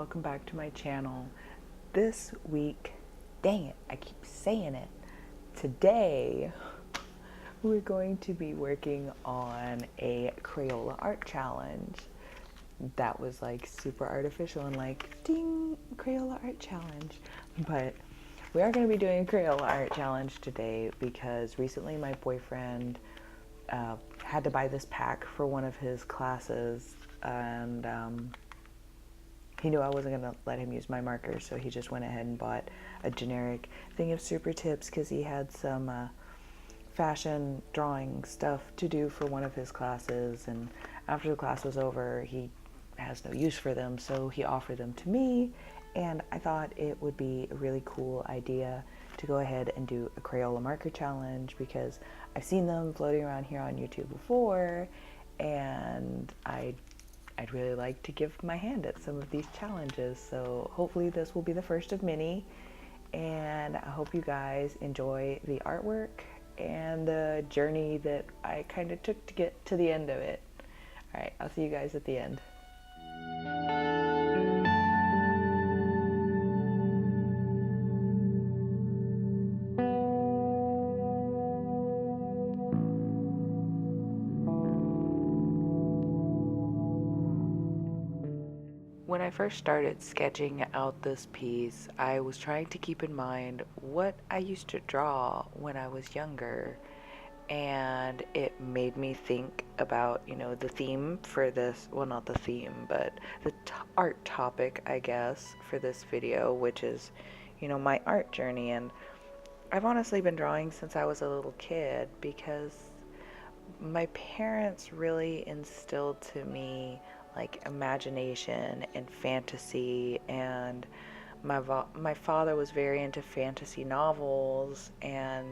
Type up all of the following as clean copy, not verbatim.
welcome back to my channel. This week, dang it, I keep saying it. Today, we're going to be working on a Crayola art challenge. That was like super artificial and like, ding, Crayola art challenge. But we are going to be doing a Crayola art challenge today because recently my boyfriend had to buy this pack for one of his classes, and he knew I wasn't going to let him use my markers, so he just went ahead and bought a generic thing of super tips because he had some fashion drawing stuff to do for one of his classes, and after the class was over he has no use for them, so he offered them to me, and I thought it would be a really cool idea to go ahead and do a Crayola marker challenge because I've seen them floating around here on YouTube before, and I'd really like to give my hand at some of these challenges. So hopefully this will be the first of many, and I hope you guys enjoy the artwork and the journey that I kind of took to get to the end of it. All right, I'll see you guys at the end. When I first started sketching out this piece, I was trying to keep in mind what I used to draw when I was younger, and it made me think about, the theme for this, well, not the theme, but the art topic, I guess, for this video, which is, my art journey. And I've honestly been drawing since I was a little kid because my parents really instilled to me like imagination and fantasy, and my father was very into fantasy novels and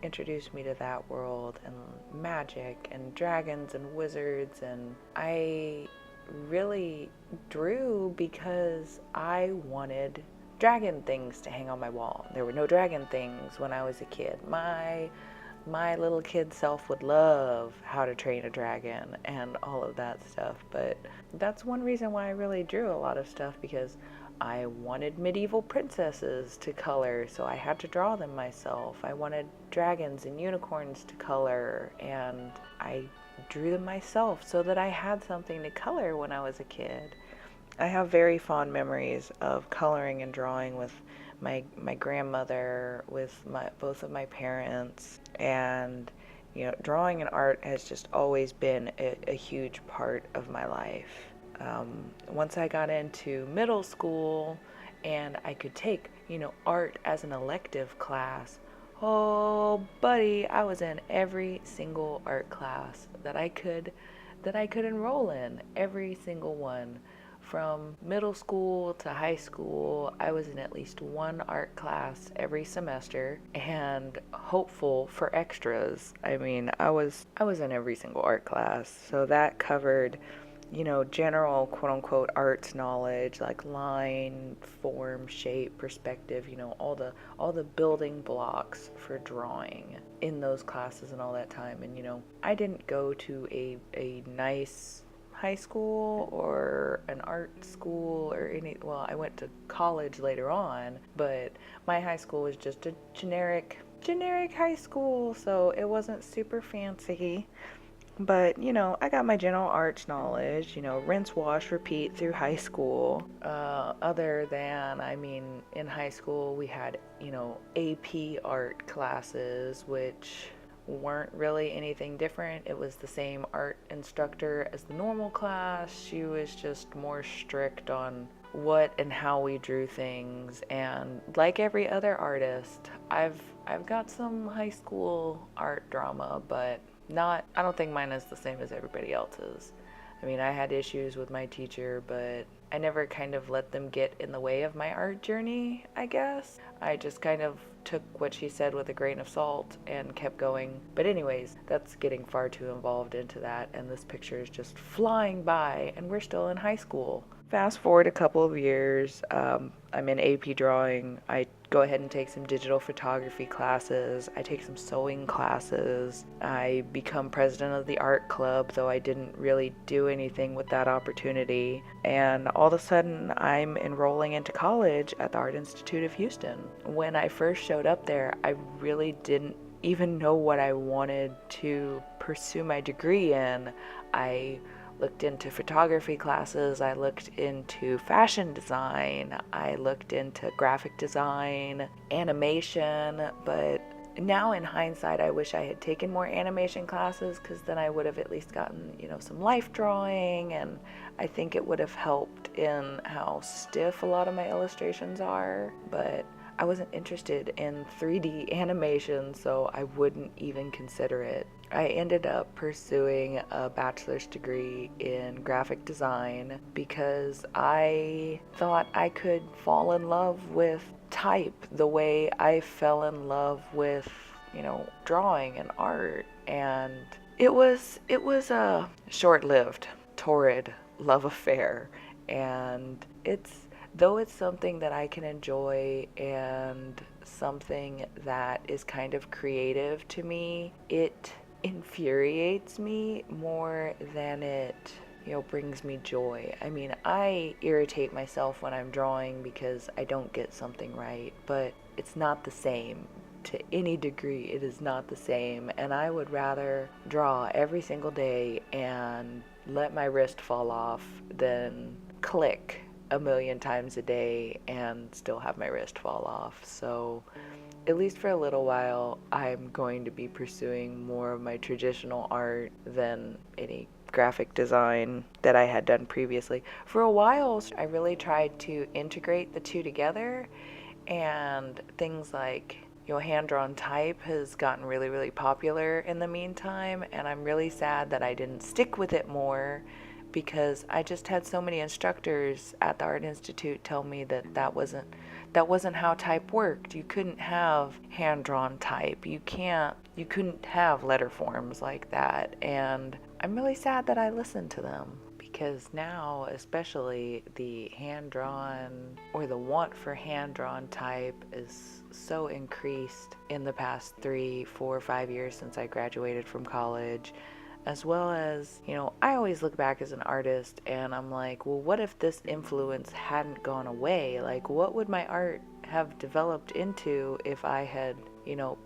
introduced me to that world and magic and dragons and wizards, and I really drew because I wanted dragon things to hang on my wall. There were no dragon things when I was a kid. My little kid self would love How to Train a Dragon and all of that stuff, but that's one reason why I really drew a lot of stuff, because I wanted medieval princesses to color, so I had to draw them myself. I wanted dragons and unicorns to color, and I drew them myself so that I had something to color when I was a kid. I have very fond memories of coloring and drawing with my grandmother, with both of my parents, and drawing and art has just always been a huge part of my life. Once I got into middle school and I could take art as an elective class, oh buddy, I was in every single art class that I could enroll in, every single one. From middle school to high school, I was in at least one art class every semester and hopeful for extras. I mean, I was in every single art class. So that covered, general quote-unquote arts knowledge, like line, form, shape, perspective, all the building blocks for drawing in those classes and all that time. And I didn't go to a nice high school or an art school or I went to college later on, but my high school was just a generic high school, so it wasn't super fancy. But I got my general arts knowledge, rinse, wash, repeat through high school. Other than, in high school we had AP art classes, which weren't really anything different. It was the same art instructor as the normal class. She was just more strict on what and how we drew things, and like every other artist, I've got some high school art drama, but I don't think mine is the same as everybody else's. I had issues with my teacher, but I never kind of let them get in the way of my art journey, I guess. I just kind of took what she said with a grain of salt and kept going. But anyways, that's getting far too involved into that, and this picture is just flying by, and we're still in high school. Fast forward a couple of years, I'm in AP drawing. I go ahead and take some digital photography classes. I take some sewing classes. I become president of the art club, though I didn't really do anything with that opportunity. And all of a sudden, I'm enrolling into college at the Art Institute of Houston. When I first showed up there, I really didn't even know what I wanted to pursue my degree in. I looked into photography classes, I looked into fashion design, I looked into graphic design, animation, but now in hindsight I wish I had taken more animation classes, because then I would have at least gotten, some life drawing, and I think it would have helped in how stiff a lot of my illustrations are, but I wasn't interested in 3D animation, so I wouldn't even consider it. I ended up pursuing a bachelor's degree in graphic design because I thought I could fall in love with type the way I fell in love with, drawing and art. And it was a short-lived, torrid love affair, and though it's something that I can enjoy and something that is kind of creative to me, it infuriates me more than it, brings me joy. I mean, I irritate myself when I'm drawing because I don't get something right, but it's not the same. To any degree, it is not the same, and I would rather draw every single day and let my wrist fall off than click a million times a day and still have my wrist fall off. So at least for a little while, I'm going to be pursuing more of my traditional art than any graphic design that I had done previously. For a while, I really tried to integrate the two together, and things like hand-drawn type has gotten really, really popular in the meantime, and I'm really sad that I didn't stick with it more, because I just had so many instructors at the Art Institute tell me that wasn't how type worked. You couldn't have hand-drawn type. You couldn't have letter forms like that. And I'm really sad that I listened to them, because now, especially, the hand-drawn, or the want for hand-drawn type is so increased in the past 3, 4, 5 years since I graduated from college. As well as, I always look back as an artist and I'm like, well, what if this influence hadn't gone away? Like, what would my art have developed into if I had,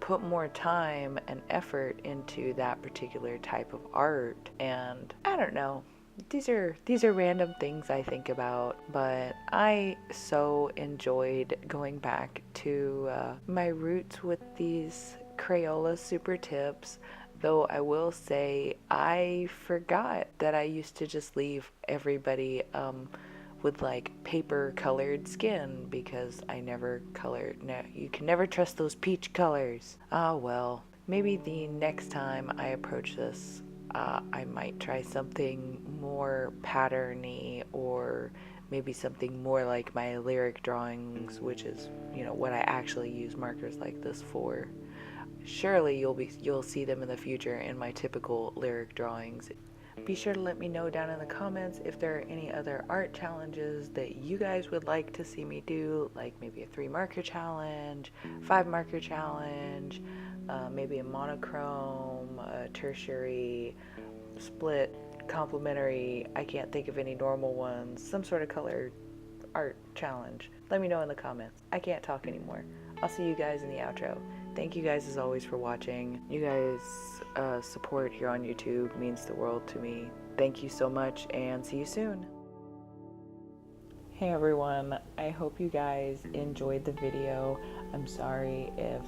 put more time and effort into that particular type of art? And I don't know. These are random things I think about, but I so enjoyed going back to my roots with these Crayola Super Tips. Though I will say, I forgot that I used to just leave everybody with like paper colored skin, because I never colored. No, you can never trust those peach colors. Ah, well, maybe the next time I approach this, I might try something more patterny, or maybe something more like my lyric drawings, which is, what I actually use markers like this for. Surely you'll see them in the future in my typical lyric drawings. Be sure to let me know down in the comments if there are any other art challenges that you guys would like to see me do, like maybe a 3 marker challenge, 5 marker challenge, maybe a monochrome, a tertiary, split, complementary. I can't think of any normal ones. Some sort of color art challenge. Let me know in the comments. I can't talk anymore. I'll see you guys in the outro. Thank you guys as always for watching. You guys' support here on YouTube means the world to me. Thank you so much, and see you soon. Hey everyone, I hope you guys enjoyed the video. I'm sorry if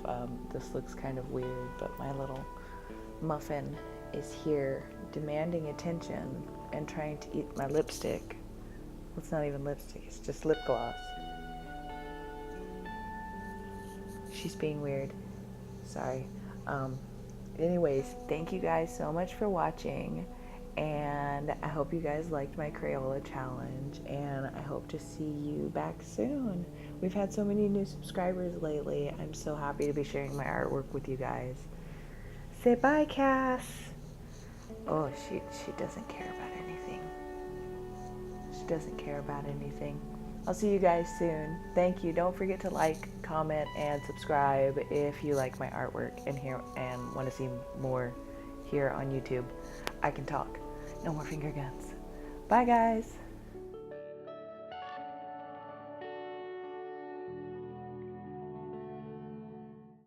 this looks kind of weird, but my little muffin is here demanding attention and trying to eat my lipstick. It's not even lipstick, it's just lip gloss. She's being weird. Sorry. Anyways, thank you guys so much for watching, and I hope you guys liked my Crayola challenge, and I hope to see you back soon. We've had so many new subscribers lately. I'm so happy to be sharing my artwork with you guys. Say bye, Cass. Oh, she doesn't care about anything. She doesn't care about anything. I'll see you guys soon. Thank you. Don't forget to like, comment, and subscribe if you like my artwork and want to see more here on YouTube. I can talk. No more finger guns. Bye, guys.